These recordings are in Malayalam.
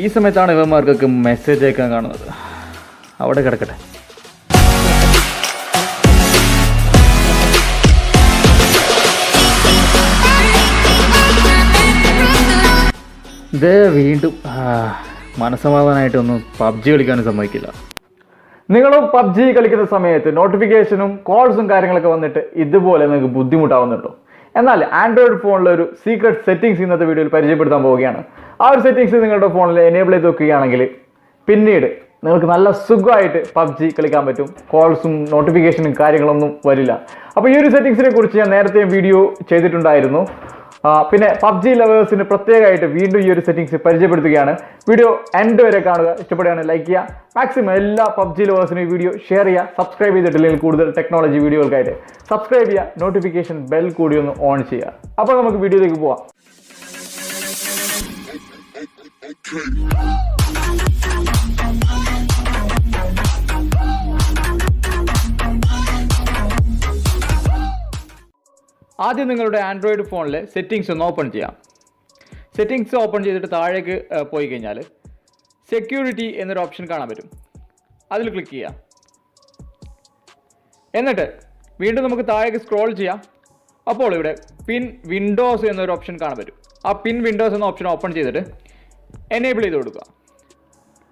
ഈ സമയത്താണ് ഇവന്മാർക്കൊക്കെ മെസ്സേജ് അയക്കാൻ കാണുന്നത്. അവിടെ കിടക്കട്ടെ. വീണ്ടും മനസ്സമാധാനമായിട്ടൊന്നും പബ്ജി കളിക്കാനും സമ്മതിക്കില്ല. നിങ്ങളും പബ്ജി കളിക്കുന്ന സമയത്ത് നോട്ടിഫിക്കേഷനും കോൾസും കാര്യങ്ങളൊക്കെ വന്നിട്ട് ഇതുപോലെ നിങ്ങൾക്ക് ബുദ്ധിമുട്ടാവുന്നുണ്ടോ? എന്നാൽ ആൻഡ്രോയിഡ് ഫോണിലെ ഒരു സീക്രട്ട് സെറ്റിംഗ്സ് ഇന്നത്തെ വീഡിയോയിൽ പരിചയപ്പെടുത്താൻ പോവുകയാണ്. ആ ഒരു സെറ്റിംഗ്സ് നിങ്ങളുടെ ഫോണിൽ എനേബിൾ ചെയ്ത് വെക്കുകയാണെങ്കിൽ പിന്നീട് നിങ്ങൾക്ക് നല്ല സുഖമായിട്ട് പബ്ജി കളിക്കാൻ പറ്റും. കോൾസും നോട്ടിഫിക്കേഷനും കാര്യങ്ങളൊന്നും വരില്ല. അപ്പോൾ ഈ ഒരു സെറ്റിംഗ്സിനെ കുറിച്ച് ഞാൻ നേരത്തെ വീഡിയോ ചെയ്തിട്ടുണ്ടായിരുന്നു. പിന്നെ പബ്ജി ലവേഴ്സിന് പ്രത്യേകമായിട്ട് വീണ്ടും ഈ ഒരു സെറ്റിംഗ്സ് പരിചയപ്പെടുത്തുകയാണ്. വീഡിയോ എൻഡ് വരെ കാണുക. ഇഷ്ടപ്പെടുകയാണെങ്കിൽ ലൈക്ക് ചെയ്യുക. മാക്സിമം എല്ലാ പബ്ജി ലവേഴ്സിനും ഈ വീഡിയോ ഷെയർ ചെയ്യുക. സബ്സ്ക്രൈബ് ചെയ്തിട്ടില്ലെങ്കിൽ കൂടുതൽ ടെക്നോളജി വീഡിയോകൾക്കായിട്ട് സബ്സ്ക്രൈബ് ചെയ്യുക. നോട്ടിഫിക്കേഷൻ ബെൽ കൂടി ഒന്ന് ഓൺ ചെയ്യുക. അപ്പോൾ നമുക്ക് വീഡിയോയിലേക്ക് പോവാം. ആദ്യം നിങ്ങളുടെ ആൻഡ്രോയിഡ് ഫോണിലെ സെറ്റിംഗ്സ് ഒന്ന് ഓപ്പൺ ചെയ്യാം. സെറ്റിംഗ്സ് ഓപ്പൺ ചെയ്തിട്ട് താഴേക്ക് പോയി കഴിഞ്ഞാൽ സെക്യൂരിറ്റി എന്നൊരു ഓപ്ഷൻ കാണാൻ പറ്റും. അതിൽ ക്ലിക്ക് ചെയ്യാം. എന്നിട്ട് വീണ്ടും നമുക്ക് താഴേക്ക് സ്ക്രോൾ ചെയ്യാം. അപ്പോൾ ഇവിടെ പിൻ വിൻഡോസ് എന്നൊരു ഓപ്ഷൻ കാണാൻ പറ്റും. ആ പിൻ വിൻഡോസ് എന്ന ഓപ്ഷൻ ഓപ്പൺ ചെയ്തിട്ട് എനേബിൾ ചെയ്ത് കൊടുക്കുക.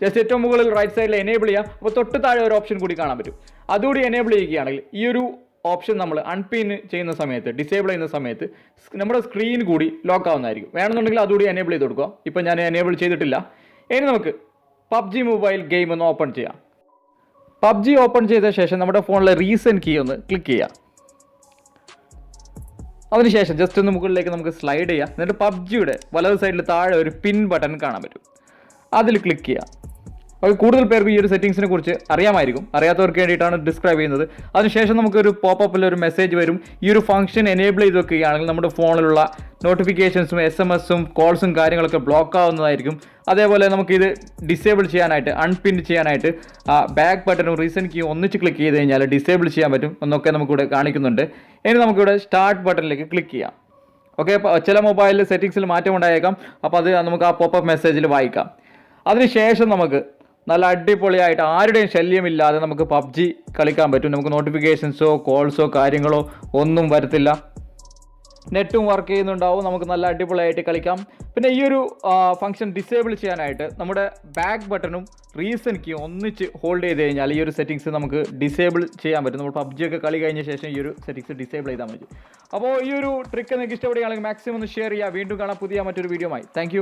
ജസ്റ്റ് ഏറ്റവും മുകളിൽ റൈറ്റ് സൈഡിൽ എനേബിൾ ചെയ്യാം. അപ്പോൾ തൊട്ട് താഴെ ഒരു ഓപ്ഷൻ കൂടി കാണാൻ പറ്റും. അതുകൂടി എനേബിൾ ചെയ്യുകയാണെങ്കിൽ ഈ ഒരു ഓപ്ഷൻ നമ്മൾ അൺപിൻ ചെയ്യുന്ന സമയത്ത്, ഡിസേബിൾ ചെയ്യുന്ന സമയത്ത് നമ്മുടെ സ്ക്രീൻ കൂടി ലോക്ക് ആവുന്നതായിരിക്കും. വേണമെന്നുണ്ടെങ്കിൽ അതുകൂടി എനേബിൾ ചെയ്ത് കൊടുക്കുക. ഇപ്പം ഞാൻ എനേബിൾ ചെയ്തിട്ടില്ല. ഇനി നമുക്ക് പബ്ജി മൊബൈൽ ഗെയിം ഒന്ന് ഓപ്പൺ ചെയ്യാം. പബ്ജി ഓപ്പൺ ചെയ്ത ശേഷം നമ്മുടെ ഫോണിലെ റീസെൻറ്റ് കീ ഒന്ന് ക്ലിക്ക് ചെയ്യാം. അതിനുശേഷം ജസ്റ്റ് ഒന്ന് മുകളിലേക്ക് നമുക്ക് സ്ലൈഡ് ചെയ്യാം. എന്നിട്ട് പബ്ജിയുടെ വലത് സൈഡിൽ താഴെ ഒരു പിൻ ബട്ടൺ കാണാൻ പറ്റും. അതിൽ ക്ലിക്ക് ചെയ്യാം. അപ്പോൾ കൂടുതൽ പേർക്ക് ഈ ഒരു സെറ്റിംഗ്സിനെ കുറിച്ച് അറിയാമായിരിക്കും. അറിയാത്തവർക്ക് വേണ്ടിയിട്ടാണ് ഡിസ്ക്രൈബ് ചെയ്യുന്നത്. അതിനുശേഷം നമുക്കൊരു പോപ്പപ്പിൽ ഒരു മെസ്സേജ് വരും. ഈ ഒരു ഫംഗ്ഷൻ എനേബിൾ ചെയ്ത് വെക്കുകയാണെങ്കിൽ നമ്മുടെ ഫോണിലുള്ള നോട്ടിഫിക്കേഷൻസും SMS-ഉം കോൾസും കാര്യങ്ങളൊക്കെ ബ്ലോക്ക് ആവുന്നതായിരിക്കും. അതേപോലെ നമുക്കിത് ഡിസേബിൾ ചെയ്യാനായിട്ട്, അൺപിൻ ചെയ്യാനായിട്ട് ബാക്ക് ബട്ടണും റീസെൻറ്റ് കീ ഒന്നിച്ച് ക്ലിക്ക് ചെയ്ത് കഴിഞ്ഞാൽ ഡിസേബിൾ ചെയ്യാൻ പറ്റും എന്നൊക്കെ നമുക്കിവിടെ കാണിക്കുന്നുണ്ട്. ഇനി നമുക്കിവിടെ സ്റ്റാർട്ട് ബട്ടണിലേക്ക് ക്ലിക്ക് ചെയ്യാം. ഓക്കെ, ചില മൊബൈലിൽ സെറ്റിംഗ്സിൽ മാറ്റം ഉണ്ടായേക്കാം. അപ്പോൾ അത് നമുക്ക് ആ പോപ്പപ്പ് മെസ്സേജിൽ വായിക്കാം. അതിനുശേഷം നമുക്ക് നല്ല അടിപൊളിയായിട്ട് ആരുടെയും ശല്യമില്ലാതെ നമുക്ക് പബ്ജി കളിക്കാൻ പറ്റും. നമുക്ക് നോട്ടിഫിക്കേഷൻസോ കോൾസോ കാര്യങ്ങളോ ഒന്നും വരത്തില്ല. നെറ്റും വർക്ക് ചെയ്യുന്നുണ്ടാവും. നമുക്ക് നല്ല അടിപൊളിയായിട്ട് കളിക്കാം. പിന്നെ ഈ ഒരു ഫംഗ്ഷൻ ഡിസേബിൾ ചെയ്യാനായിട്ട് നമ്മുടെ ബാക്ക് ബട്ടണും റീസെൻറ്റ് കീ ഒന്നിച്ച് ഹോൾഡ് ചെയ്ത് കഴിഞ്ഞാൽ ഈ ഒരു സെറ്റിംഗ്സ് നമുക്ക് ഡിസേബിൾ ചെയ്യാൻ പറ്റും. നമ്മൾ പബ്ജിയൊക്കെ കളി കഴിഞ്ഞ ശേഷം ഈ ഒരു സെറ്റിംഗ്സ് ഡിസേബിൾ ചെയ്താൽ മതി. അപ്പോൾ ഈ ഒരു ട്രിക്ക് നിങ്ങൾക്ക് ഇഷ്ടപ്പെടുകയാണെങ്കിൽ മാക്സിമം ഒന്ന് ഷെയർ ചെയ്യുക. വീണ്ടും കാണാം പുതിയ മറ്റൊരു വീഡിയോയുമായി. താങ്ക്